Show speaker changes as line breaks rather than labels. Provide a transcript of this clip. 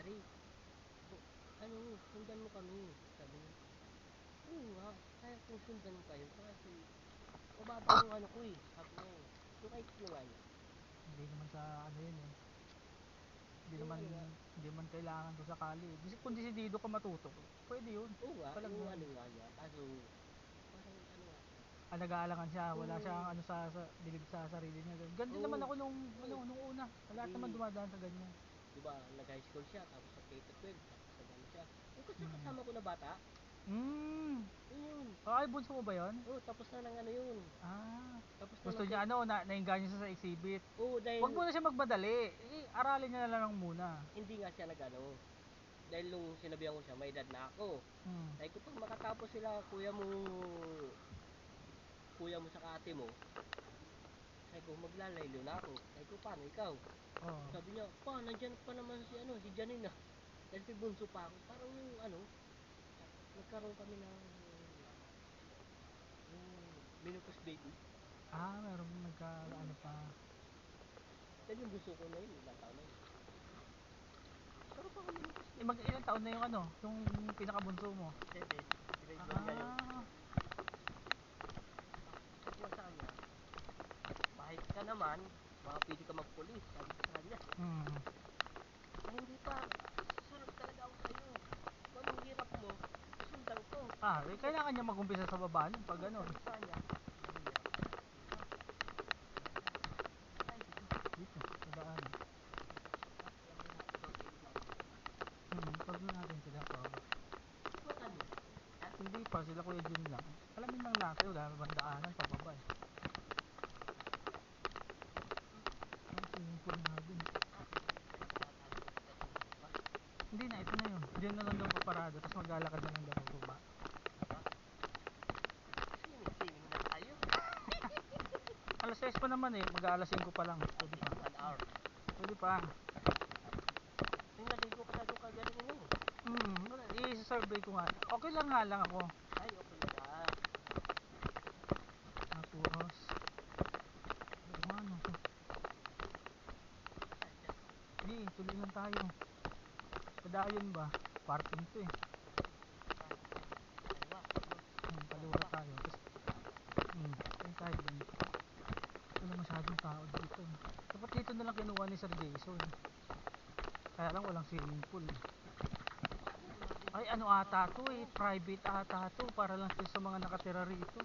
Jerry, ano, sundan mo kami. Sabi niya, oo nga, kaya kung sundan mo kayo, kasi mababa yung ano ko eh. Sabi niya, yung height nyo nga niya.
Hindi naman sa ano yun eh. Hindi
Yung
naman,
ano nga,
hindi man kailangan ko sakali. Kung desidido ka matuto, pwede yun.
oo nga,
Palag
yung
yun.
ano nga niya, kaso, parang ano nga,
Nag-aalangan siya, wala
Oo.
siyang ano sa bilib sa sarili niya. Ganun din
Oo.
naman ako nung
Oo.
nung una. Lahat
Hindi.
naman dumadaan sa ganyan.
Diba, nag-high school siya, tapos sa K-12, tapos nag-ano siya. Yung kasama ko na bata, yun.
Ay, bunso mo ba yun?
Oo, tapos na ng ano yun. Tapos na
Gusto
ng
niya ano, nainganyo siya sa exhibit.
Oo, dahil
Huwag muna siya magmadali. Aralin niya na lang muna.
hindi nga siya nag-ano. Dahil nung sinabihan ko siya, may edad na ako. Sabi ko, pag makatapos sila, kuya mo sa ate mo, sabi ko, maglalaylo na ako. Sabi ko, paano ikaw? Sabi niya, nandyan pa naman si Janine ah. Dahil may bunso pa ako. Parang yung ano, nagkaroon kami ng menopause baby.
Meron ano pa.
Dahil yung bunso ko na yun, ilang taon na yun. Pero pa kami menopause baby.
Ilang taon na yung ano, yung pinakabunso mo?
7, grade 1 ngayon. Sabi ko sa kanya, bahit ka naman, baka pwede ka magpulis. Sabi ko sa kanya. Hindi pa, sunod talaga ako sa'yo. Kung anong hirap mo, sundan ko.
Kailangan niya mag-umpisa sa baba nun pag ano.
Sabi sa kanya,
Dito, sa daan. Pag natin sila pa. Hindi pa, sila Kuya Jun lang. Alamin lang natin, wala naman daanan pababa eh. Swimming pool nga dun. Hindi na, ito na yun. Diyan na lang daw paparado, tapos maglalakad na lang daw pababa.
Swimming na tayo.
Alas 6 pa naman eh, mag-aalas 5 pa lang. Pwede pa.
1 hour.
Pwede pa.
Yung naligo ka na doon kagaling mo.
I-survey ko nga. Okay lang nga lang ako.
Ay, okay na ka.
Napuros. Ano to? Hindi, tuloy lang tayo. Padayon ba? Parking to eh. Kaliwa tayo. Tapos, tayo dun. Wala masyadong tao dito. Dapat dito na lang kinuha ni Sir Jason. Kaya lang walang swimming pool. Ay, ano ata to eh. Private ata to. Para lang sa mga nakatira rito.